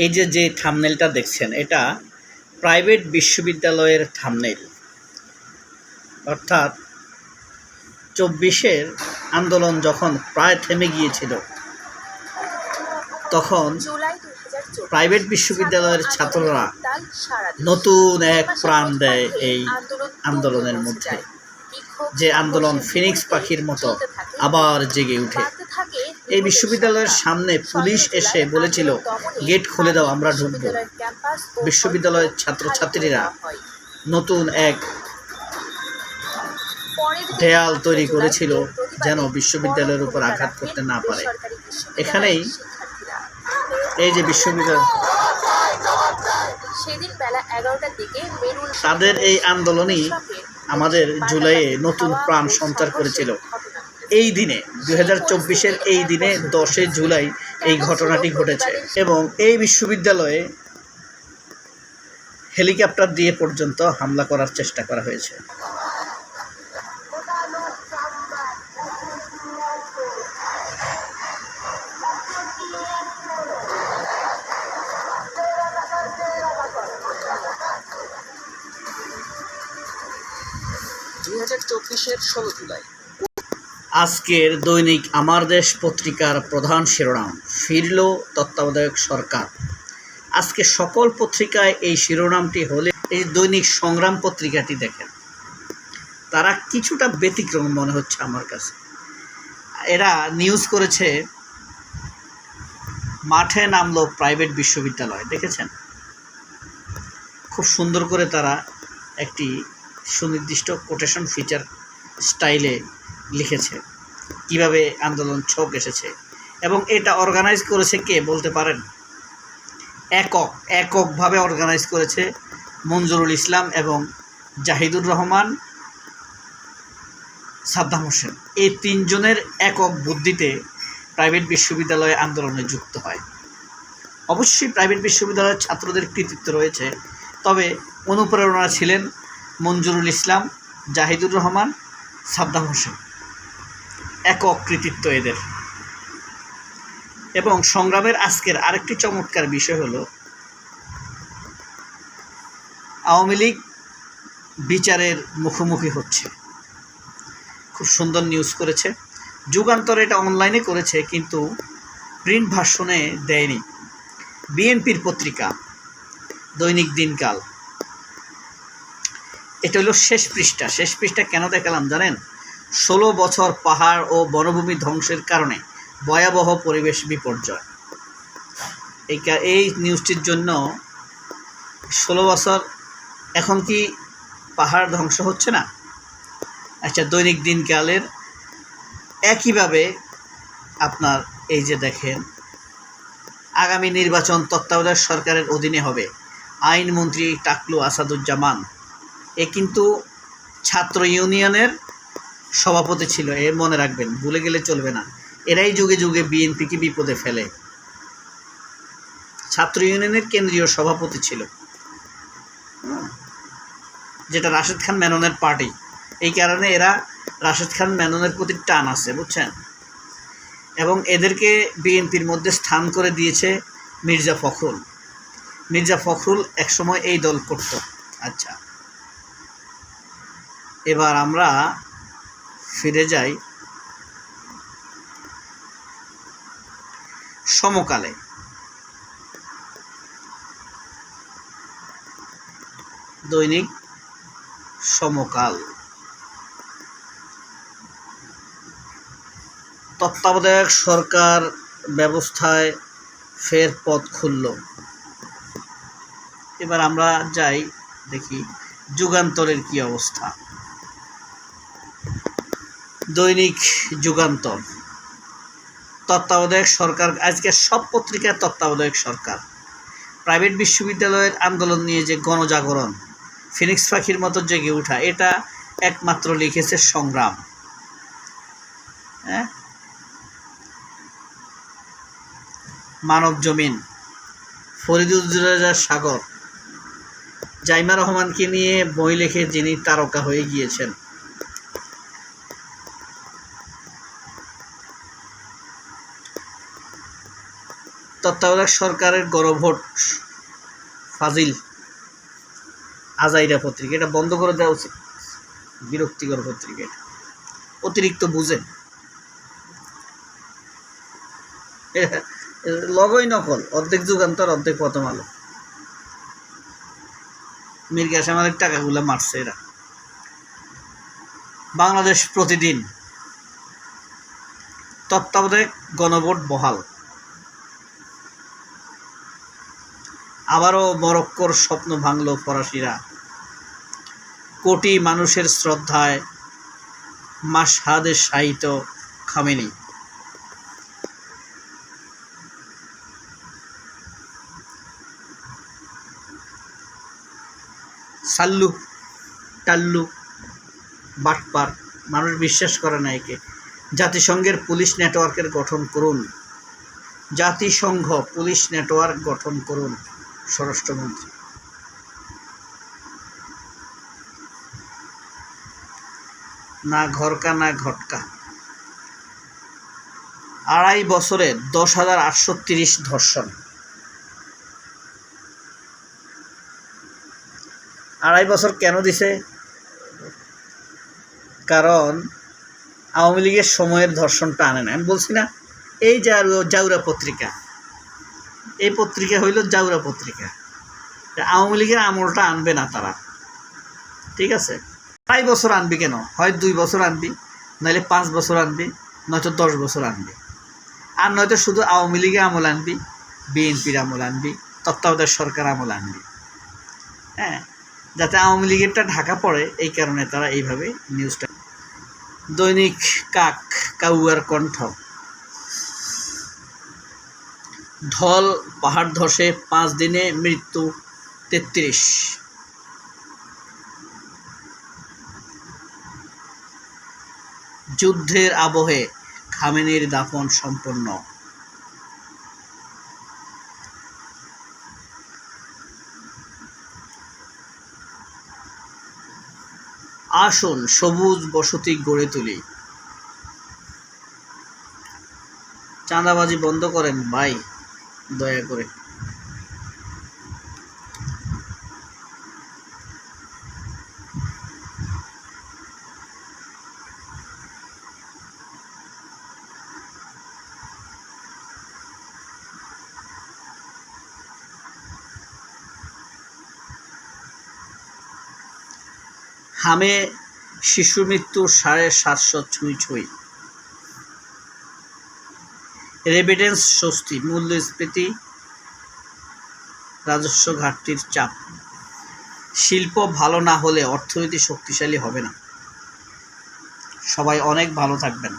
এই যে থাম্বনেলটা দেখছেন, এটা প্রাইভেট বিশ্ববিদ্যালয়ের থাম্বনেল। অর্থাৎ 24-এর আন্দোলন যখন প্রায় থেমে গিয়েছিল, তখন প্রাইভেট বিশ্ববিদ্যালয়ের ছাত্ররা নতুন এক প্রাণ দেয় এই আন্দোলনের মধ্যে। যে আন্দোলন ফিনিক্স পাখির মতো আবার জেগে উঠে। এই বিশ্ববিদ্যালয়ের সামনে পুলিশ এসে বলেছিল, গেট খুলে দাও, আমরা ঢুকবো। বিশ্ববিদ্যালয়ের ছাত্রছাত্রীরা নতুন এক দেয়াল তৈরি করেছিল যেন বিশ্ববিদ্যালয়ের উপর আঘাত করতে না পারে। এখানেই এই যে বিশ্ববিদ্যালয়, তাদের এই আন্দোলনই আমাদের জুলাইয়ে নতুন প্রাণ সঞ্চার করেছিল। এই দিনে 2024-এর এই দিনে 10 জুলাই এই ঘটনাটি ঘটেছে এবং এই বিশ্ববিদ্যালয়ে হেলিকপ্টার দিয়ে পর্যন্ত হামলা করার চেষ্টা করা হয়েছে। আজকের দৈনিক আমার দেশ পত্রিকার প্রধান শিরোনাম, ফিরল তত্ত্বাবধায়ক সরকার। আজকে সকল পত্রিকায় এই শিরোনামটি হলে এই দৈনিক সংগ্রাম পত্রিকাটি দেখেন, তারা কিছুটা ব্যতিক্রম মনে হচ্ছে আমার কাছে। এরা নিউজ করেছে, মাঠে নামলো প্রাইভেট বিশ্ববিদ্যালয়। দেখেছেন, খুব সুন্দর করে তারা একটি সুনির্দিষ্ট কোটেশন ফিচার স্টাইলে লিখেছে কিভাবে আন্দোলন ছক এসেছে। এবং এটা অর্গানাইজ করেছে কে বলতে পারেন? এককভাবে অর্গানাইজ করেছে মঞ্জুরুল ইসলাম এবং জাহিদুর রহমান, সাদ্দাম হোসেন। এই তিনজনের একক বুদ্ধিতে প্রাইভেট বিশ্ববিদ্যালয়ে আন্দোলনে যুক্ত হয়। অবশ্যই প্রাইভেট বিশ্ববিদ্যালয়ের ছাত্রদের কৃতিত্ব রয়েছে, তবে অনুপ্রেরণা ছিলেন মঞ্জুরুল ইসলাম, জাহিদুর রহমান, সাদ্দাম হোসেন। একক কৃতিত্ব এদের। এবং সংগ্রামের আজকের আরেকটি চমৎকার বিষয় হলো, আওয়ামী লীগ বিচারের মুখোমুখি হচ্ছে। খুব সুন্দর নিউজ করেছে যুগান্তর, এটা অনলাইনে করেছে কিন্তু প্রিন্ট ভার্সনে দেয়নি। বিএনপির পত্রিকা দৈনিক দিনকাল, এটা হলো শেষ পৃষ্ঠা। শেষ পৃষ্ঠা কেন দেখালাম জানেন? 16 বছর পাহাড় ও বনভূমি ধ্বংসের কারণে ভয়াবহ পরিবেশ বিপর্যয়। এই নিউজটির জন্য 16 বছর এখন কি পাহাড় ধ্বংস হচ্ছে না? আচ্ছা, দৈনিক দিনকালের একইভাবে আপনার এই যে দেখেন, আগামী নির্বাচন তত্ত্বাবধায়ক সরকারের অধীনে হবে। আইনমন্ত্রী টাকলু আসাদুজ্জামান, এ কিন্তু ছাত্র ইউনিয়নের সভাপতি ছিল, এ মনে রাখবেন, ভুলে গেলে চলবে না। এরাই যুগে যুগে বিএনপিকে বিপদে ফেলে। ছাত্র ইউনিয়নের কেন্দ্রীয় সভাপতি ছিল, যেটা রাশেদ খান মেননের পার্টি। এই কারণে এরা রাশেদ খান মেননের প্রতি টান আছে, বুঝছেন। এবং এদেরকে বিএনপির মধ্যে স্থান করে দিয়েছে মির্জা ফখরুল। মির্জা ফখরুল একসময় এই দল করত। আচ্ছা, এবার আমরা ফিরে যাই সমকালে। দৈনিক সমকাল, তত্ত্বাবধায়ক সরকার ব্যবস্থায় ফের পথ খুলল। এবার আমরা যাই দেখি যুগান্তরের কি অবস্থা। দৈনিক যুগান্তর, তত্ত্বাবধায়ক সরকার, আজকে সব পত্রিকার তত্ত্বাবধায়ক সরকার। প্রাইভেট বিশ্ববিদ্যালয়ের আন্দোলন নিয়ে যে গণজাগরণ, ফিনিক্স পাখির মতো জেগে ওঠা, এটা একমাত্র লিখেছে সংগ্রাম। হ্যাঁ, মানব জমিন, ফরিদুজ্জামান সাগর, জাইমা রহমানকে নিয়ে বই লিখে যিনি তারকা হয়ে গিয়েছেন। তত্ত্বাবধায়ক সরকারের গণভোট ফাজিল আজাইরা পত্রিকা, এটা বন্ধ করে দেওয়া উচিত। বিরক্তিকর পত্রিকা, এটা অতিরিক্ত বুঝেন। লগই নকল, অর্ধেক যুগান্তর অর্ধেক প্রথম আলো। মীর কাসেম আলীর টাকাগুলো মারছে এরা। বাংলাদেশ প্রতিদিন, তত্ত্বাবধায়ক গণভোট বহাল। আবারও মরক্কোর স্বপ্ন ভাঙল ফরাসিরা। কোটি মানুষের শ্রদ্ধায় মাশহাদে শায়িত খামেনি। সাল্লু টাল্লু বাটপার, মানুষ বিশ্বাস করে না একে। জাতিসংঘের পুলিশ নেটওয়ার্কের গঠন করুন, জাতিসংঘ পুলিশ নেটওয়ার্ক গঠন করুন স্বরাষ্ট্রমন্ত্রী। না ঘরকা না ঘটকা। 2.5 বছরে 10,830 ধর্ষণ। 2.5 বছর কেন দিছে? কারণ আওয়ামী লীগের সময়ের ধর্ষণটা আনে না। আমি বলছি না, এই জাউরা পত্রিকা, এই পত্রিকা হইল জাউরা পত্রিকা। আওয়ামী লীগের আমলটা আনবে না তারা, ঠিক আছে? 2.5 বছর আনবি কেন? হয় 2 বছর আনবি, নাহলে 5 বছর আনবি, নয়তো 10 বছর আনবি। আর নয়তো শুধু আওয়ামী লীগের আমল আনবি, বিএনপির আমল আনবি, তত্ত্বাবধায়ক সরকার আমল আনবি। হ্যাঁ, যাতে আওয়ামী লীগেরটা ঢাকা পড়ে, এই কারণে তারা এইভাবে নিউজটা। দৈনিক কাক কাউয়ার কণ্ঠ। ঢল পাহাড় ধসে 5 দিনে মৃত্যু 33। যুদ্ধের আবহে খামেনির দাফন সম্পন্ন। আসুন সবুজ বসতি গড়ে তুলি। চাঁদাবাজি বন্ধ করেন ভাই, দয়া করে। হামে শিশু মৃত্যু 750 ছুঁই। রেমিটেন্স স্বস্তি, মূল্যস্ফীতি, রাজস্ব ঘাটতির চাপ। শিল্প ভালো না হলে অর্থনীতি শক্তিশালী হবে না। সবাই অনেক ভালো থাকবেন।